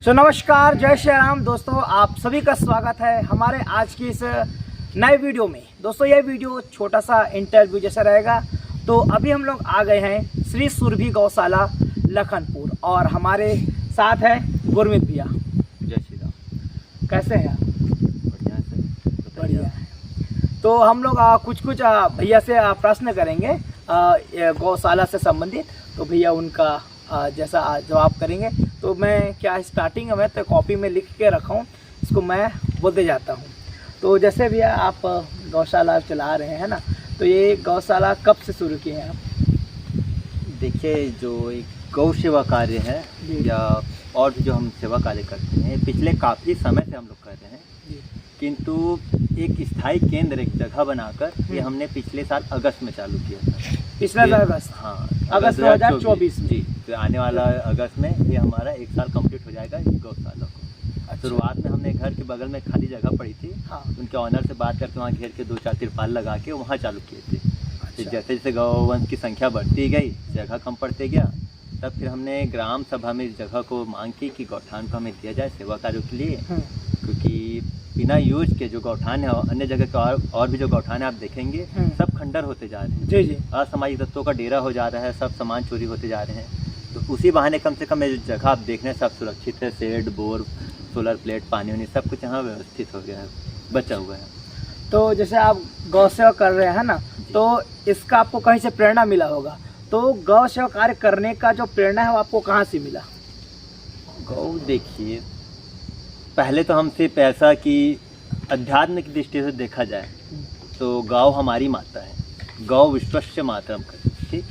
नमस्कार, जय श्री राम दोस्तों, आप सभी का स्वागत है हमारे आज की इस नए वीडियो में। दोस्तों ये वीडियो छोटा सा इंटरव्यू जैसा रहेगा। तो अभी हम लोग आ गए हैं श्री सुरभि गौशाला लखनपुर और हमारे साथ है गुरमीत भैया। जय श्री राम। कैसे हैं आप? बढ़िया से। बढ़िया है। तो हम लोग कुछ भैया से प्रश्न करेंगे गौशाला से संबंधित। तो भैया उनका जैसा जवाब करेंगे। तो मैं क्या स्टार्टिंग में तो कॉपी में लिख के रखा हूँ, इसको मैं बोलते जाता हूँ। तो जैसे भैया आप गौशाला चला रहे हैं ना, तो ये गौशाला कब से शुरू किए हैं आप? देखिए, जो एक गौ सेवा कार्य है या और भी जो हम सेवा कार्य करते हैं, पिछले काफ़ी समय से हम लोग कर रहे हैं। किंतु एक स्थायी केंद्र, एक जगह बनाकर ये हमने पिछले साल अगस्त में चालू किया था। पिछले साल अगस्त? हाँ, अगस्त 2024 में। जी, तो आने वाला अगस्त में ये हमारा 1 साल कंप्लीट हो जाएगा इस गौशाला को। अच्छा। शुरुआत में हमने घर के बगल में खाली जगह पड़ी थी। हाँ। उनके ऑनर से बात करके वहाँ घेर के 2-4 तिरपाल लगा के वहाँ चालू किए थे। अच्छा। जैसे जैसे गौवंश की संख्या बढ़ती गई, जगह कम पड़ते गया, तब फिर हमने ग्राम सभा में इस जगह को मांग की कि गौठान को हमें दिया जाए सेवा कार्यों के लिए। क्योंकि बिना यूज के जो गौठान है, अन्य जगह के और भी जो गौठान है आप देखेंगे, सब खंडर होते जा रहे हैं। जी जी। असामाजिक तत्वों का डेरा हो जा रहा है, सब सामान चोरी होते जा रहे हैं। तो उसी बहाने कम से कम ये जो जगह आप देख रहे हैं सब सुरक्षित है। शेड, बोर, सोलर प्लेट, पानी वानी सब कुछ यहाँ व्यवस्थित हो गया है, बचा हुआ है। तो जैसे आप गौ सेवा कर रहे हैं ना, तो इसका आपको कहीं से प्रेरणा मिला होगा। तो गौ सेवा कार्य करने का जो प्रेरणा है वो आपको कहाँ से मिला? गौ देखिए, पहले तो हमसे पैसा की अध्यात्म की दृष्टि से देखा जाए तो गौ हमारी माता है। गौ विश्वस्य मातरम करते, ठीक।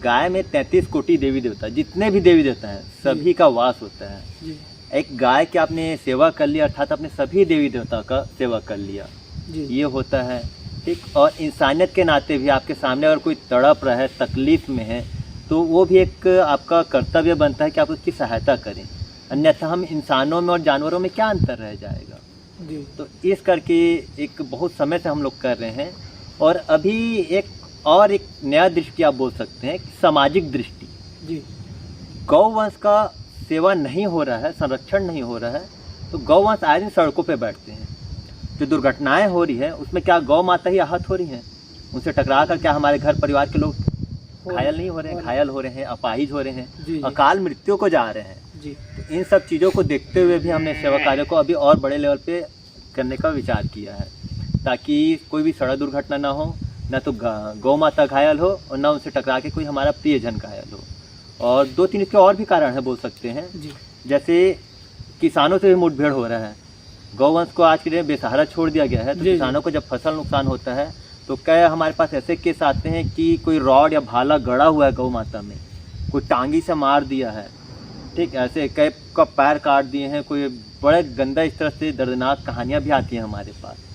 गाय में 33 कोटि देवी देवता, जितने भी देवी देवता हैं सभी का वास होता है। जी। एक गाय की आपने सेवा कर लिया अर्थात आपने सभी देवी देवता का सेवा कर लिया, जी। ये होता है, ठीक। और इंसानियत के नाते भी आपके सामने अगर कोई तड़प रहा है, तकलीफ में है, तो वो भी एक आपका कर्तव्य बनता है कि आप उसकी सहायता करें। अन्यथा हम इंसानों में और जानवरों में क्या अंतर रह जाएगा। जी। तो इस करके एक बहुत समय से हम लोग कर रहे हैं। और अभी एक नया दृष्टि आप बोल सकते हैं, सामाजिक दृष्टि। जी। गौवंश का सेवा नहीं हो रहा है, संरक्षण नहीं हो रहा है, तो गौवंश आए दिन सड़कों पे बैठते हैं। जो दुर्घटनाएं हो रही है उसमें क्या गौ माता ही आहत हो रही हैं? उनसे टकरा कर क्या हमारे घर परिवार के लोग घायल नहीं हो रहे हैं? घायल हो रहे हैं, अपाहिज हो रहे हैं, अकाल मृत्यु को जा रहे हैं। जी। तो इन सब चीज़ों को देखते हुए भी हमने सेवा कार्य को अभी और बड़े लेवल पे करने का विचार किया है, ताकि कोई भी सड़क दुर्घटना ना हो, ना तो गौ माता घायल हो और ना उनसे टकरा के कोई हमारा प्रियजन घायल हो। और 2-3 इसके और भी कारण है, बोल सकते हैं। जी। जैसे किसानों से भी मुठभेड़ हो रहा है। गौवंश को आज के दिन बेसहारा छोड़ दिया गया है। तो किसानों को जब फसल नुकसान होता है तो क्या हमारे पास ऐसे केस आते हैं कि कोई रॉड या भाला गड़ा हुआ है गौ माता में, कोई टांगी से मार दिया है, ठीक। ऐसे कई का पैर काट दिए हैं, कोई बड़े गंदा इस तरह से दर्दनाक कहानियाँ भी आती हैं हमारे पास।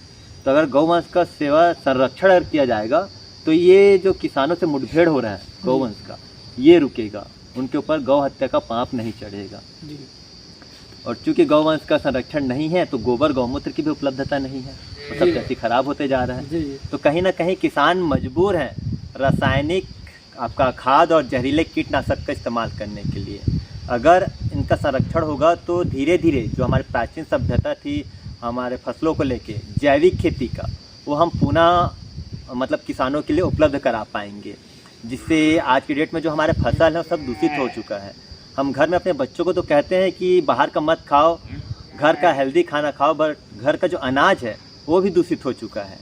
तो अगर गौवंश का सेवा संरक्षण अगर किया जाएगा तो ये जो किसानों से मुठभेड़ हो रहा है गौवंश का, ये रुकेगा, उनके ऊपर गौ हत्या का पाप नहीं चढ़ेगा। जी। और चूंकि गौवंश का संरक्षण नहीं है तो गोबर गौमूत्र की भी उपलब्धता नहीं है, तो सब जैसे खराब होते जा रहा है। जी। तो कहीं ना कहीं किसान मजबूर हैं रासायनिक आपका खाद और जहरीले कीटनाशक का इस्तेमाल करने के लिए। अगर इनका संरक्षण होगा तो धीरे धीरे जो हमारी प्राचीन सभ्यता थी हमारे फसलों को लेके, जैविक खेती का, वो हम पुनः मतलब किसानों के लिए उपलब्ध करा पाएंगे, जिससे आज की डेट में जो हमारे फसल है सब दूषित हो चुका है। हम घर में अपने बच्चों को तो कहते हैं कि बाहर का मत खाओ, घर का हेल्दी खाना खाओ, बट घर का जो अनाज है वो भी दूषित हो चुका है।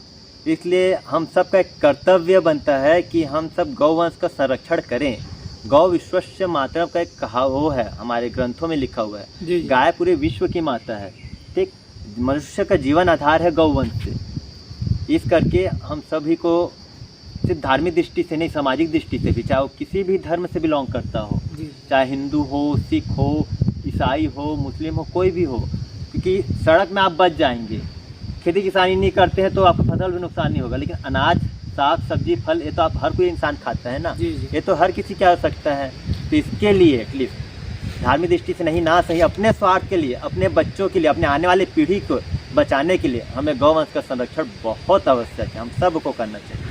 इसलिए हम सब का एक कर्तव्य बनता है कि हम सब गौवंश का संरक्षण करें। गौ विश्वस्य मातरम का एक वो है, हमारे ग्रंथों में लिखा हुआ है। गाय पूरे विश्व की माता है, ठीक। मनुष्य का जीवन आधार है गौवंश से। इस करके हम सभी को सिर्फ धार्मिक दृष्टि से नहीं, सामाजिक दृष्टि से भी, चाहे वो किसी भी धर्म से बिलोंग करता हो, चाहे हिंदू हो, सिख हो, ईसाई हो, मुस्लिम हो, कोई भी हो, क्योंकि सड़क में आप बच जाएंगे। खेती किसानी नहीं करते हैं तो आपका फसल भी नुकसान नहीं होगा, लेकिन अनाज, साग सब्जी, फल, ये तो आप हर कोई इंसान खाता है ना। ये तो हर किसी की आवश्यकता है। तो इसके लिए एटलीस्ट धार्मिक दृष्टि से नहीं, ना सही, अपने स्वार्थ के लिए, अपने बच्चों के लिए, अपने आने वाले पीढ़ी को बचाने के लिए हमें गौवंश का संरक्षण बहुत आवश्यक है, हम सबको करना चाहिए।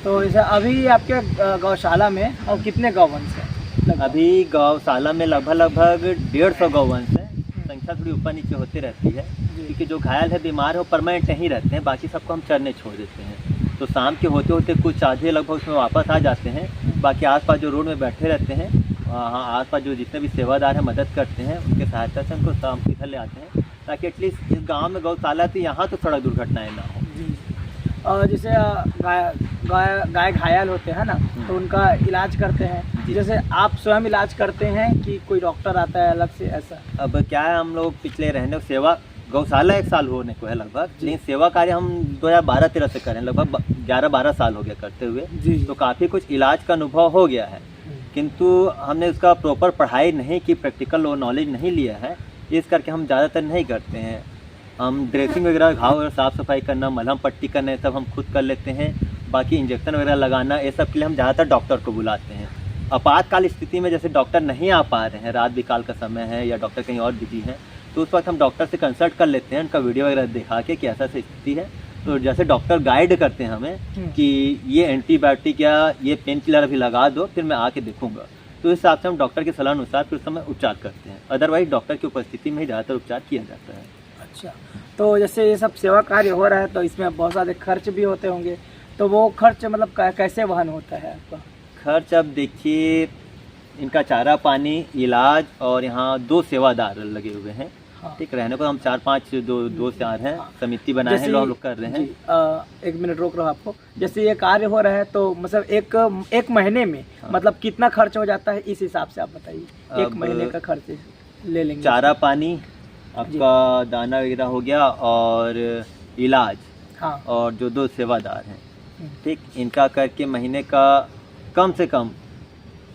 तो जैसे अभी आपके गौशाला में और कितने गौवंश हैं? अभी गौशाला में लगभग 150 गौवंश है। संख्या थोड़ी ऊपर नीचे होती रहती है, क्योंकि जो घायल है, बीमार है, वो परमानेंट नहीं रहते हैं, बाकी सबको हम चरने छोड़ देते हैं। तो शाम के होते होते कुछ आधे लगभग उसमें वापस आ जाते हैं, बाकी आसपास जो रोड में बैठे रहते हैं, वहाँ आसपास जो जितने भी सेवादार हैं मदद करते हैं, उनके सहायता से उनको शाम के इधर ले आते हैं, ताकि एटलीस्ट इस गाँव में गौशाला थी, यहाँ तो सड़क दुर्घटनाएँ ना हो। और जैसे गाय घायल होते हैं ना, तो उनका इलाज करते हैं। जैसे आप स्वयं इलाज करते हैं कि कोई डॉक्टर आता है अलग से, ऐसा? अब क्या है, हम लोग पिछले रहने सेवा गौशाला 1 साल होने को है लगभग, लेकिन सेवा कार्य हम 2012-13 से करें, लगभग 11-12 साल हो गया करते हुए। तो काफ़ी कुछ इलाज का अनुभव हो गया है, किंतु हमने उसका प्रॉपर पढ़ाई नहीं की, प्रैक्टिकल नॉलेज नहीं लिया है, इस करके हम ज़्यादातर नहीं करते हैं। हम ड्रेसिंग वगैरह, घाव वगैरह साफ़ सफाई करना, मलहम पट्टी करना, ये सब हम खुद कर लेते हैं। बाकी इंजेक्शन वगैरह लगाना, ये सब के लिए हम ज़्यादातर डॉक्टर को बुलाते हैं। आपातकाल स्थिति में जैसे डॉक्टर नहीं आ पा रहे हैं, रात बिकाल का समय है या डॉक्टर कहीं और बिजी हैं, तो उस वक्त हम डॉक्टर से कंसल्ट कर लेते हैं, उनका वीडियो वगैरह दिखा के कि ऐसा स्थिति है। तो जैसे डॉक्टर गाइड करते हैं हमें कि ये एंटीबायोटिक या ये पेन किलर अभी लगा दो, फिर मैं आके देखूंगा, तो इस हिसाब से हम डॉक्टर के सलाह अनुसार फिर उस समय उपचार करते हैं। अदरवाइज डॉक्टर की उपस्थिति में ही ज़्यादातर उपचार किया जाता है। अच्छा, तो जैसे ये सब सेवा कार्य हो रहा है, तो इसमें बहुत सारे खर्च भी होते होंगे, तो वो खर्च मतलब कैसे वहन होता है आपका? खर्च अब देखिए, इनका चारा पानी, इलाज, और यहाँ 2 सेवादार लगे हुए हैं। हाँ। ठीक, रहने को हम 4-5 दो चार हैं। हाँ। समिति बनाए हैं, लोग कर रहे हैं। 1 मिनट रोक रहा हूँ आपको। जैसे ये कार्य हो रहा है, तो मतलब एक महीने में मतलब कितना खर्च हो जाता है, इस हिसाब से आप बताइए। 1 महीने का खर्च ले लेंगे। चारा पानी, आपका दाना वगैरह हो गया, और इलाज, हाँ, और जो 2 सेवादार हैं, ठीक, इनका करके महीने का कम से कम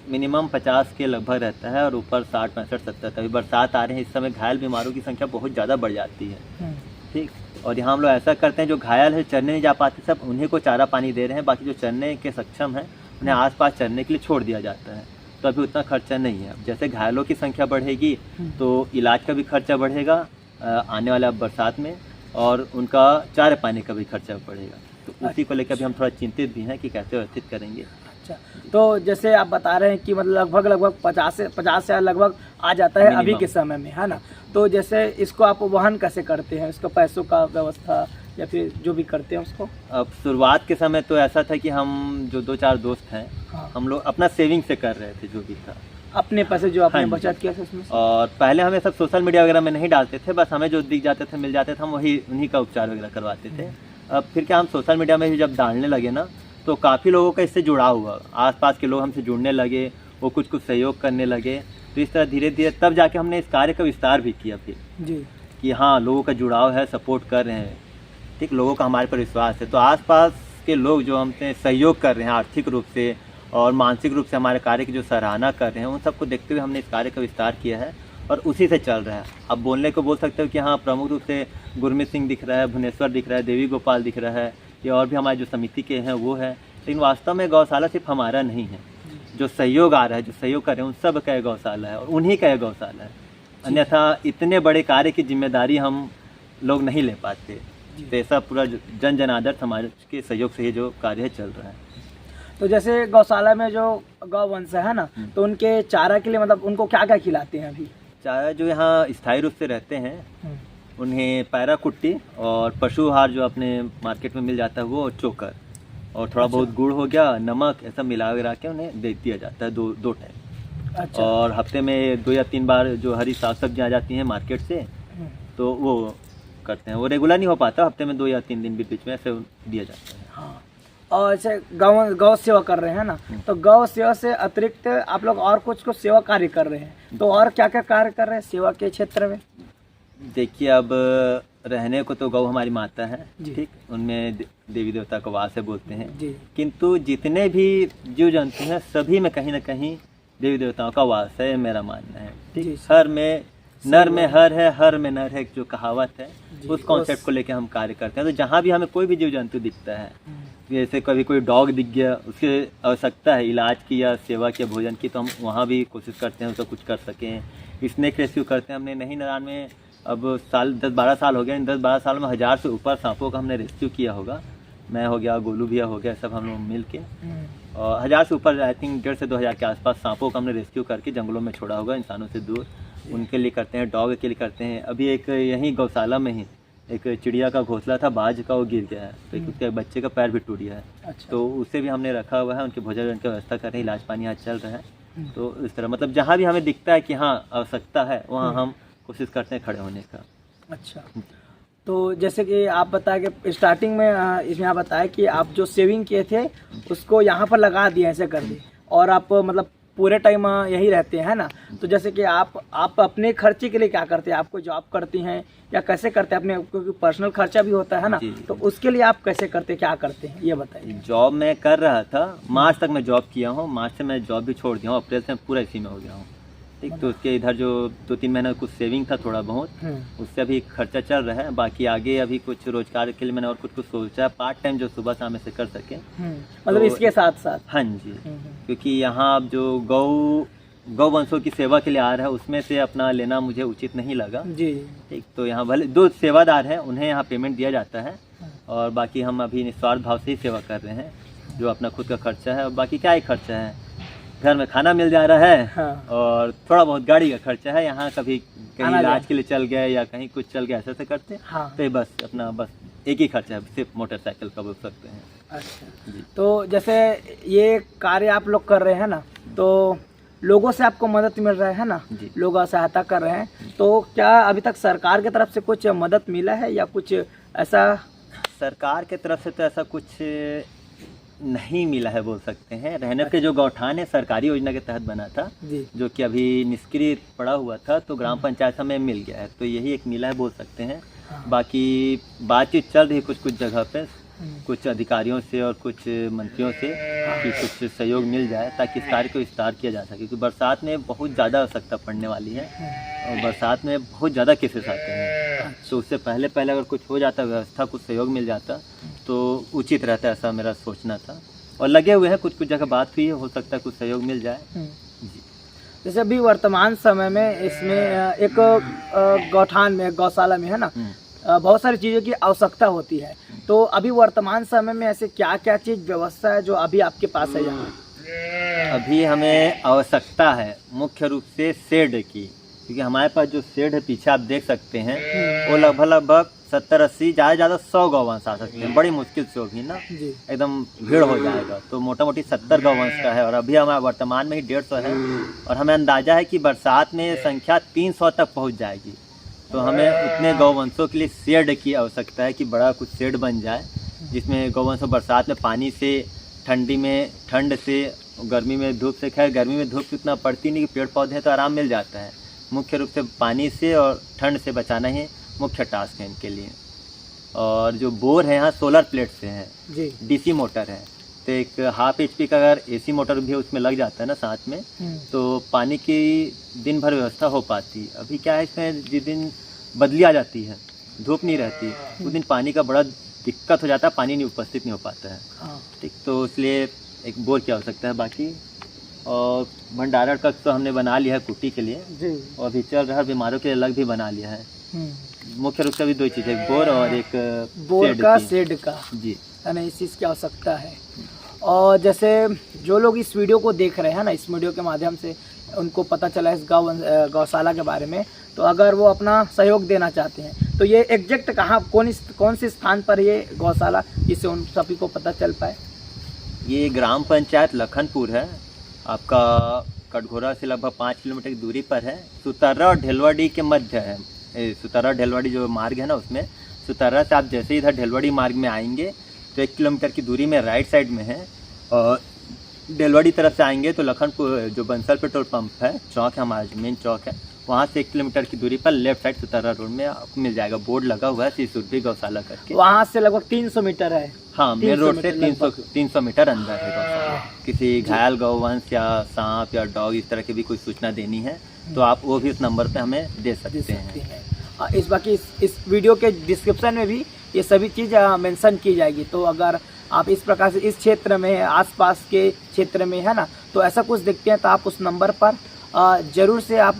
मिनिमम 50 के लगभग रहता है, और ऊपर 60, 65, 70। अभी बरसात आ रहे हैं, इस समय घायल बीमारों की संख्या बहुत ज़्यादा बढ़ जाती है। ठीक, और यहाँ हम लोग ऐसा करते हैं, जो घायल है, चरने नहीं जा पाते, सब उन्हीं को चारा पानी दे रहे हैं। बाकी जो चरने के सक्षम हैं, उन्हें आसपास चरने के लिए छोड़ दिया जाता है। तो अभी उतना खर्चा नहीं है। जैसे घायलों की संख्या बढ़ेगी तो इलाज का भी खर्चा बढ़ेगा आने वाला बरसात में, और उनका चारे पानी का भी खर्चा बढ़ेगा। तो उसी को लेकर भी हम थोड़ा चिंतित भी हैं कि कैसे व्यवस्थित करेंगे। अच्छा, तो जैसे आप बता रहे हैं कि मतलब लगभग 50 से लगभग आ जाता है अभी के समय में, है ना? तो जैसे इसको आप वहन कैसे करते हैं, इसको पैसों का व्यवस्था या फिर जो भी करते हैं उसको? अब शुरुआत के समय तो ऐसा था कि हम जो 2-4 दोस्त हैं, हाँ, हम लोग अपना सेविंग से कर रहे थे, जो भी था अपने पैसे जो आपने बचत किया था उसमें से। और पहले हमें सब सोशल मीडिया वगैरह में नहीं डालते थे, बस हमें जो दिख जाते थे, मिल जाते थे, हम वही उन्हीं का उपचार वगैरह करवाते थे। अब फिर क्या, हम सोशल मीडिया में भी जब डालने लगे ना, तो काफ़ी लोगों का इससे जुड़ाव हुआ, आसपास के लोग हमसे जुड़ने लगे, वो कुछ सहयोग करने लगे। तो इस तरह धीरे धीरे तब जाके हमने इस कार्य का विस्तार भी किया फिर जी, कि हाँ, लोगों का जुड़ाव है, सपोर्ट कर रहे हैं, ठीक, लोगों का हमारे पर विश्वास है। तो आसपास के लोग जो हमसे सहयोग कर रहे हैं आर्थिक रूप से और मानसिक रूप से, हमारे कार्य की जो सराहना कर रहे हैं, उन सबको देखते हुए हमने इस कार्य का विस्तार किया है, और उसी से चल रहा है। अब बोलने को बोल सकते हो कि हाँ, प्रमुख रूप से गुरमीत सिंह दिख रहा है, भुवनेश्वर दिख रहा है, देवी गोपाल दिख रहा है, ये और भी हमारे जो समिति के हैं वो है। लेकिन वास्तव में गौशाला सिर्फ हमारा नहीं है, जो सहयोग आ रहा है, जो सहयोग कर रहे हैं, उन सब का गौशाला है, और उन्हीं का गौशाला है। अन्यथा इतने बड़े कार्य की जिम्मेदारी हम लोग नहीं ले पाते। तो ऐसा पूरा जन जनार्दन समाज के सहयोग से ये जो कार्य चल रहा है। तो जैसे गौशाला में जो गौवंश है ना, तो उनके चारा के लिए मतलब उनको क्या क्या खिलाते हैं अभी? चारा जो यहाँ स्थायी रूप से रहते हैं, उन्हें पैरा कुट्टी और पशु आहार जो अपने मार्केट में मिल जाता है वो, और चोकर, और थोड़ा बहुत गुड़ हो गया, नमक, ऐसा मिला वगैरह के उन्हें दे दिया जाता है 2 टाइम। अच्छा। और हफ्ते में 2 या 3 बार जो हरी साग सब्जियाँ आ जाती हैं मार्केट से, तो वो करते हैं। वो रेगुलर नहीं हो पाता, हफ्ते में 2 या 3 दिन बीच में ऐसे दिया जाता है। हाँ, और जैसे गौ सेवा कर रहे हैं ना, तो गौ सेवा से अतिरिक्त आप लोग और कुछ सेवा कार्य कर रहे हैं, तो और क्या क्या कार्य कर रहे हैं सेवा के क्षेत्र में? देखिए, अब रहने को तो गौ हमारी माता है, ठीक, उनमें देवी देवता का वास है बोलते हैं, किंतु जितने भी जीव जंतु हैं सभी में कहीं ना कहीं देवी देवताओं का वास है, मेरा मानना है। ठीक, हर में नर में हर है, हर में नर है, एक जो कहावत है, उस कॉन्सेप्ट को लेकर हम कार्य करते हैं। तो जहाँ भी हमें कोई भी जीव जंतु दिखता है, जैसे कभी कोई डॉग दिख गया, उसकी आवश्यकता है इलाज की या सेवा की, भोजन की, तो हम वहाँ भी कोशिश करते हैं उसको कुछ कर सकें। स्नेक रेस्क्यू करते हैं हमने, नहीं नारायण में अब 10-12 साल हो गया, इन 10-12 साल में 1000 से ऊपर सांपों का हमने रेस्क्यू किया होगा। मैं हो गया, गोलू भैया हो गया, सब हम लोग मिल के। और 1000 से ऊपर आई थिंक 1,500 से 2,000 के आसपास सांपों को हमने रेस्क्यू करके जंगलों में छोड़ा होगा, इंसानों से दूर। उनके लिए करते हैं, डॉग के लिए करते हैं। अभी एक यहीं गौशाला में ही एक चिड़िया का घोंसला था, बाज का, वो गिर गया है, तो उसके बच्चे का पैर भी टूट गया है। अच्छा। तो उसे भी हमने रखा हुआ है, उनके भोजन की व्यवस्था कर रहे हैं, इलाज पानी यहाँ चल रहा है। तो इस तरह मतलब जहाँ भी हमें दिखता है कि हाँ आवश्यकता है, वहाँ हम कोशिश करते हैं खड़े होने का। अच्छा, तो जैसे कि आप बताया कि स्टार्टिंग में इसमें आप बताया कि आप जो सेविंग किए थे उसको यहाँ पर लगा दिए, ऐसे कर दिए, और आप मतलब पूरे टाइम यहीं रहते हैं, है ना। तो जैसे कि आप अपने खर्चे के लिए क्या करते हैं? आप कोई जॉब करती हैं या कैसे करते हैं अपने, क्योंकि पर्सनल खर्चा भी होता है ना, तो उसके लिए आप कैसे करते हैं, क्या करते हैं, ये बताइए। जॉब मैं कर रहा था, मार्च तक मैं जॉब किया हूँ, मार्च से मैं जॉब भी छोड़ दिया हूँ, अप्रैल से मैं पूरा इसी में हो गया हूँ। ठीक, तो उसके इधर जो 2-3 महीने कुछ सेविंग था थोड़ा बहुत, उससे अभी खर्चा चल रहा है। बाकी आगे अभी कुछ रोजगार के लिए मैंने और कुछ सोचा है, पार्ट टाइम जो सुबह शाम से कर सके, मतलब तो इसके साथ साथ। हाँ जी, क्योंकि यहाँ अब जो गौ वंशों की सेवा के लिए आ रहा है, उसमें से अपना लेना मुझे उचित नहीं लगा जी। ठीक, तो यहाँ भले 2 सेवादार हैं, उन्हें यहाँ पेमेंट दिया जाता है, और बाकी हम अभी निस्वार्थ भाव से ही सेवा कर रहे हैं, जो अपना खुद का खर्चा है, और बाकी क्या ही खर्चा है, घर में खाना मिल जा रहा है। हाँ। और थोड़ा बहुत गाड़ी का खर्चा है, यहाँ कभी कहीं इलाज के लिए चल गए या कहीं कुछ चल गया, ऐसे करते हैं। हाँ। तो बस अपना एक ही खर्चा है, सिर्फ मोटरसाइकिल का बोल सकते हैं। अच्छा जी। तो जैसे ये कार्य आप लोग कर रहे हैं ना, तो लोगों से आपको मदद मिल रहा है ना, लोग सहायता कर रहे हैं, तो क्या अभी तक सरकार की तरफ से कुछ मदद मिला है या कुछ ऐसा? सरकार की तरफ से तो ऐसा कुछ नहीं मिला है बोल सकते हैं। रहने के जो गौठान है सरकारी योजना के तहत बना था, जो कि अभी निष्क्रिय पड़ा हुआ था, तो ग्राम पंचायत हमें मिल गया है, तो यही एक मिला है बोल सकते हैं। बाकी बातचीत चल रही है कुछ जगह पे, कुछ अधिकारियों से और कुछ मंत्रियों से कि कुछ सहयोग मिल जाए ताकि इस कार्य को विस्तार किया जा सके, क्योंकि बरसात में बहुत ज़्यादा आवश्यकता पड़ने वाली है, और बरसात में बहुत ज़्यादा केसेस आते हैं। तो उससे पहले अगर कुछ हो जाता, व्यवस्था कुछ सहयोग मिल जाता तो उचित रहता, ऐसा मेरा सोचना था। और लगे हुए हैं, कुछ जगह बात हुई है, हो सकता है कुछ सहयोग मिल जाए जी। जैसे अभी वर्तमान समय में इसमें एक गौठान में, गौशाला में, है ना, बहुत सारी चीज़ों की आवश्यकता होती है, तो अभी वर्तमान समय में ऐसे क्या क्या चीज़ व्यवस्था है जो अभी आपके पास है यहाँ? अभी हमें आवश्यकता है मुख्य रूप से शेड की, क्योंकि हमारे पास जो शेड है पीछे आप देख सकते हैं, वो लगभग 70-80 ज़्यादा 100 गौवंश आ सकते हैं, बड़ी मुश्किल से होगी ना, एकदम भीड़ हो जाएगा। तो मोटा मोटी 70 गौवंश का है, और अभी हमारा वर्तमान में ही 150 है, और हमें अंदाजा है कि बरसात में संख्या 300 तक पहुँच जाएगी। तो हमें उतने गौवंशों के लिए शेड की आवश्यकता है कि बड़ा कुछ शेड बन जाए, जिसमें गौवंशों बरसात में पानी से, ठंडी में ठंड से, गर्मी में धूप से, खैर गर्मी में धूप इतना पड़ती नहीं कि पेड़ पौधे तो आराम मिल जाता है, मुख्य रूप से पानी से और ठंड से बचाना ही मुख्य टास्क है इनके लिए। और जो बोर है यहाँ सोलर प्लेट से है जी, डीसी मोटर है, तो एक 1/2 HP का अगर एसी मोटर भी उसमें लग जाता है ना साथ में, तो पानी की दिन भर व्यवस्था हो पाती। अभी क्या है, इसमें जिस दिन बदली आ जाती है, धूप नहीं रहती, उस दिन पानी का बड़ा दिक्कत हो जाता है, पानी नहीं उपस्थित नहीं हो पाता है। ठीक, तो इसलिए एक बोर की आवश्यकता है। बाकी और भंडारण कक्ष तो हमने बना लिया है कुटी के लिए जी, और अभी चल रहा है, बीमारों के लिए अलग भी बना लिया है। मुख्य रूप से अभी 2 चीज़, एक बोर और एक बोर का शेड का जी, है ना, इस चीज़ की आवश्यकता है। और जैसे जो लोग इस वीडियो को देख रहे हैं ना, इस वीडियो के माध्यम से उनको पता चला इस गौशाला के बारे में, तो अगर वो अपना सहयोग देना चाहते हैं, तो ये एग्जैक्ट कहाँ, कौन से स्थान पर ये गौशाला, जिससे उन सभी को पता चल पाए? ये ग्राम पंचायत लखनपुर है, आपका कटघोरा से लगभग 5 किलोमीटर की दूरी पर है। सुतर्रा और ढेलवाड़ी के मध्य है। सुतर्रा ढेलवाड़ी जो मार्ग है ना, उसमें सुतर्रा से आप जैसे इधर ढेलवाड़ी मार्ग में आएंगे तो 1 किलोमीटर की दूरी में राइट साइड में है, और ढेलवाड़ी तरफ से आएंगे तो लखनपुर जो बंसल पेट्रोल पंप है, चौक है हमारा, मेन चौक है, वहाँ से 1 किलोमीटर की दूरी पर लेफ्ट साइड सुतर्रा रोड में आपको मिल जाएगा, बोर्ड लगा हुआ है श्री सुरभि गौशाला करके। वहाँ से लगभग 300 मीटर है। हाँ, मेन रोड से 300 मीटर अंदर है गौशाला। किसी घायल गौवंश या सांप या डॉग इस तरह की भी कोई सूचना देनी है तो आप वो भी उस नंबर पे हमें दे सकते हैं। इस बाकी इस वीडियो के डिस्क्रिप्शन में भी ये सभी चीज़ मेंशन की जाएगी, तो अगर आप इस प्रकार से इस क्षेत्र में, आसपास के क्षेत्र में, है ना, तो ऐसा कुछ देखते हैं तो आप उस नंबर पर ज़रूर से आप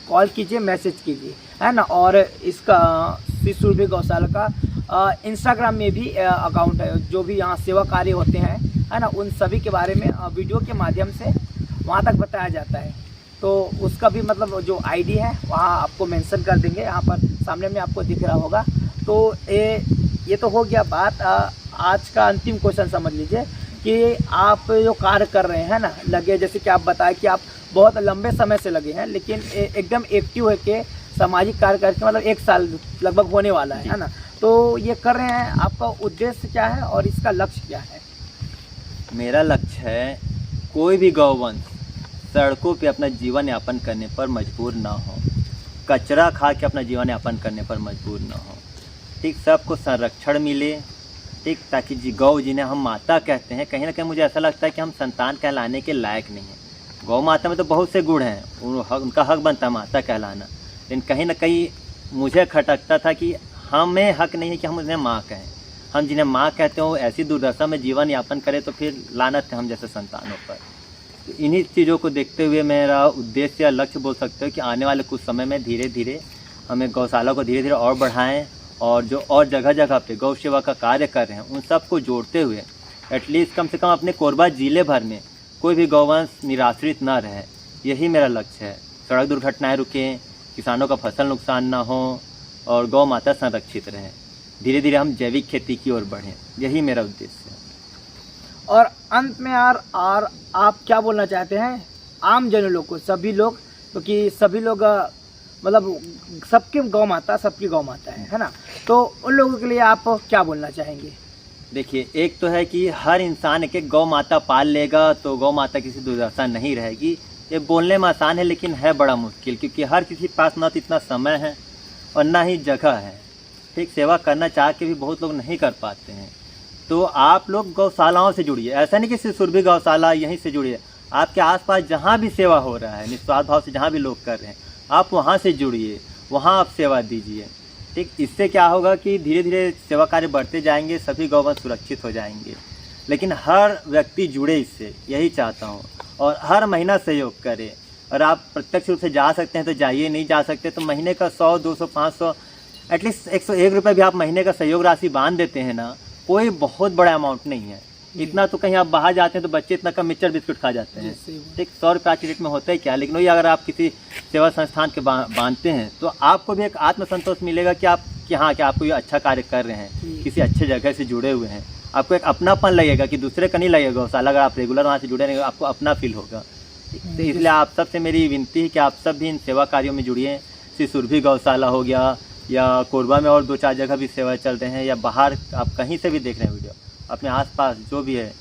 कॉल कीजिए, मैसेज कीजिए, है ना। और इसका श्री सुरभि गौशाला का इंस्टाग्राम में भी अकाउंट है, जो भी यहाँ सेवा कार्य होते हैं, है ना, उन सभी के बारे में वीडियो के माध्यम से वहाँ तक बताया जाता है। तो उसका भी मतलब जो आईडी है वहाँ आपको मेंशन कर देंगे, यहाँ पर सामने में आपको दिख रहा होगा। तो ये तो हो गया बात। आज का अंतिम क्वेश्चन समझ लीजिए कि आप जो कार्य कर रहे हैं ना, लगे जैसे कि आप बताएं कि आप बहुत लंबे समय से लगे हैं, लेकिन एकदम एक्टिव है कि सामाजिक कार्य करके मतलब 1 साल लगभग होने वाला है ना। तो ये कर रहे हैं, आपका उद्देश्य क्या है और इसका लक्ष्य क्या है? मेरा लक्ष्य है कोई भी गौवंश सड़कों पे अपना जीवन यापन करने पर मजबूर ना हो, कचरा खा के अपना जीवन यापन करने पर मजबूर ना हो। ठीक, सबको संरक्षण मिले। ठीक, ताकि गौ जिन्हें हम माता कहते हैं, कहीं ना कहीं मुझे ऐसा लगता है कि हम संतान कहलाने के लायक नहीं हैं। गौ माता में तो बहुत से गुण हैं, उनका हक बनता है माता कहलाना, लेकिन कहीं ना कहीं मुझे खटकता था कि हमें हक नहीं है कि हम उन्हें माँ कहें। हम जिन्हें माँ कहते हो ऐसी दुर्दशा में जीवन यापन करें तो फिर लानत है हम जैसे संतानों पर। तो इन्हीं चीज़ों को देखते हुए मेरा उद्देश्य या लक्ष्य बोल सकते हो कि आने वाले कुछ समय में धीरे धीरे हमें गौशाला को धीरे धीरे और बढ़ाएं, और जो और जगह जगह पे गौ सेवा का कार्य कर रहे हैं उन सबको जोड़ते हुए एटलीस्ट कम से कम अपने कोरबा जिले भर में कोई भी गौवंश निराश्रित ना रहे। यही मेरा लक्ष्य है। सड़क दुर्घटनाएं रुकें, किसानों का फसल नुकसान ना हो और गौ माता संरक्षित रहे। धीरे धीरे हम जैविक खेती की ओर बढ़ें, यही मेरा उद्देश्य है। और अंत में यार और आप क्या बोलना चाहते हैं आम जन लोग को, सभी लोग, क्योंकि सभी लोग मतलब सबकी गौ माता है ना, तो उन लोगों के लिए आप क्या बोलना चाहेंगे? देखिए, एक तो है कि हर इंसान एक एक गौ माता पाल लेगा तो गौ माता किसी दुर्दशा नहीं रहेगी। ये बोलने में आसान है लेकिन है बड़ा मुश्किल, क्योंकि हर किसी के पास ना तो इतना समय है और ना ही जगह है। ठीक, सेवा करना चाह के भी बहुत लोग नहीं कर पाते हैं। तो आप लोग गौशालाओं से जुड़िए, ऐसा नहीं कि सिर्फ सुरभि गौशाला यहीं से जुड़िए, आपके आसपास जहाँ भी सेवा हो रहा है निस्वार्थ भाव से जहाँ भी लोग कर रहे हैं आप वहाँ से जुड़िए, वहाँ आप सेवा दीजिए। ठीक, इससे क्या होगा कि धीरे धीरे सेवा कार्य बढ़ते जाएंगे, सभी गौवंश सुरक्षित हो जाएंगे। लेकिन हर व्यक्ति जुड़े इससे, यही चाहता हूँ, और हर महीना सहयोग करे। और आप प्रत्यक्ष रूप से जा सकते हैं तो जाइए, नहीं जा सकते तो महीने का 100, 200, 500, एटलीस्ट 101 रुपये भी आप महीने का सहयोग राशि बांध देते हैं ना, कोई बहुत बड़ा अमाउंट नहीं है। इतना तो कहीं आप बाहर जाते हैं तो बच्चे इतना कम मिक्सचर बिस्कुट खा जाते हैं। ठीक, 100 रुपये आज की डेट में होता है क्या, लेकिन वही अगर आप किसी सेवा संस्थान के बांधते हैं तो आपको भी एक आत्मसंतोष मिलेगा कि आप कि हाँ, कि आपको ये अच्छा कार्य कर रहे हैं, किसी अच्छे जगह से जुड़े हुए हैं। आपको एक अपनापन लगेगा कि दूसरे का नहीं लगेगा। गौशाला अगर आप रेगुलर वहाँ से जुड़े रहेंगे आपको अपना फील होगा। तो इसलिए आप सबसे मेरी विनती है कि आप सब भी इन सेवा कार्यों में जुड़िए। श्री सुरभि गौशाला हो गया, या कोरबा में और 2-4 जगह भी सेवा चल रहे हैं, या बाहर आप कहीं से भी देख रहे हैं वीडियो, अपने आसपास जो भी है,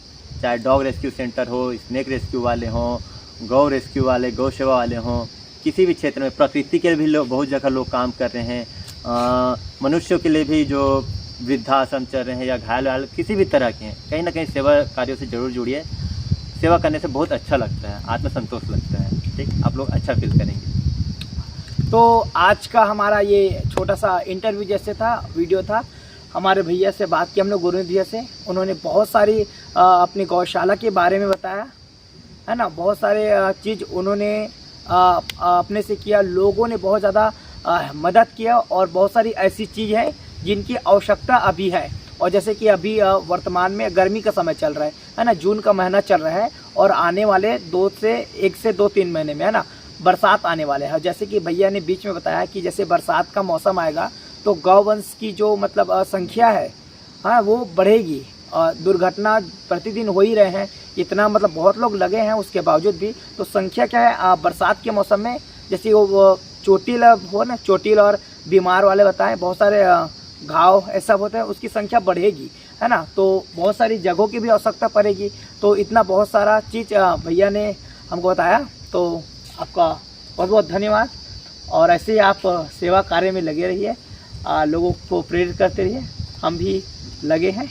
चाहे डॉग रेस्क्यू सेंटर हो, स्नेक रेस्क्यू वाले हों, गौ रेस्क्यू वाले, गौ सेवा वाले हों, किसी भी क्षेत्र में प्रकृति के लिए भी लोग बहुत जगह लोग काम कर रहे हैं, मनुष्यों के लिए भी जो वृद्धाश्रम चल रहे हैं या घायल किसी भी तरह के हैं, कहीं ना कहीं सेवा कार्यों से जरूर जुड़िए। सेवा करने से बहुत अच्छा लगता है, आत्मसंतोष लगता है। ठीक, आप लोग अच्छा फील करेंगे। तो आज का हमारा ये छोटा सा इंटरव्यू जैसे था, वीडियो था, हमारे भैया से बात की हमने, गुरु भैया से। उन्होंने बहुत सारी अपनी गौशाला के बारे में बताया है ना, बहुत सारे चीज़ उन्होंने अपने से किया, लोगों ने बहुत ज़्यादा मदद किया, और बहुत सारी ऐसी चीज़ है जिनकी आवश्यकता अभी है। और जैसे कि अभी वर्तमान में गर्मी का समय चल रहा है ना, जून का महीना चल रहा है, और आने वाले 1 से 2-3 महीने में है ना बरसात आने वाले हैं। जैसे कि भैया ने बीच में बताया कि जैसे बरसात का मौसम आएगा तो गौवंश की जो मतलब संख्या है हाँ वो बढ़ेगी। दुर्घटना प्रतिदिन हो ही रहे हैं, इतना मतलब बहुत लोग लगे हैं, उसके बावजूद भी तो संख्या क्या है बरसात के मौसम में, जैसे वो चोटिल हो ना, चोटिल और बीमार वाले बताएं, बहुत सारे घाव ऐसा होता है, उसकी संख्या बढ़ेगी है ना। तो बहुत सारी जगहों की भी आवश्यकता पड़ेगी। तो इतना बहुत सारा चीज़ भैया ने हमको बताया। तो आपका बहुत बहुत धन्यवाद, और ऐसे ही आप सेवा कार्य में लगे रहिए, लोगों को प्रेरित करते रहिए, हम भी लगे हैं।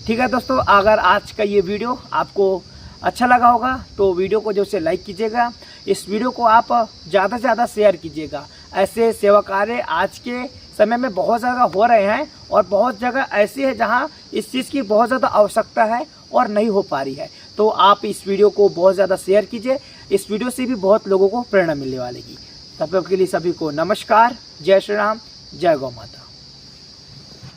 ठीक है दोस्तों, अगर आज का ये वीडियो आपको अच्छा लगा होगा तो वीडियो को जो से लाइक कीजिएगा, इस वीडियो को आप ज़्यादा से ज़्यादा शेयर कीजिएगा। ऐसे सेवा कार्य आज के समय में बहुत ज़्यादा हो रहे हैं, और बहुत जगह ऐसी है जहां इस चीज़ की बहुत ज़्यादा आवश्यकता है और नहीं हो पा रही है। तो आप इस वीडियो को बहुत ज़्यादा शेयर कीजिए, इस वीडियो से भी बहुत लोगों को प्रेरणा मिलने वालेगी। तब तक के लिए सभी को नमस्कार, जय श्री राम, जय गौ माता।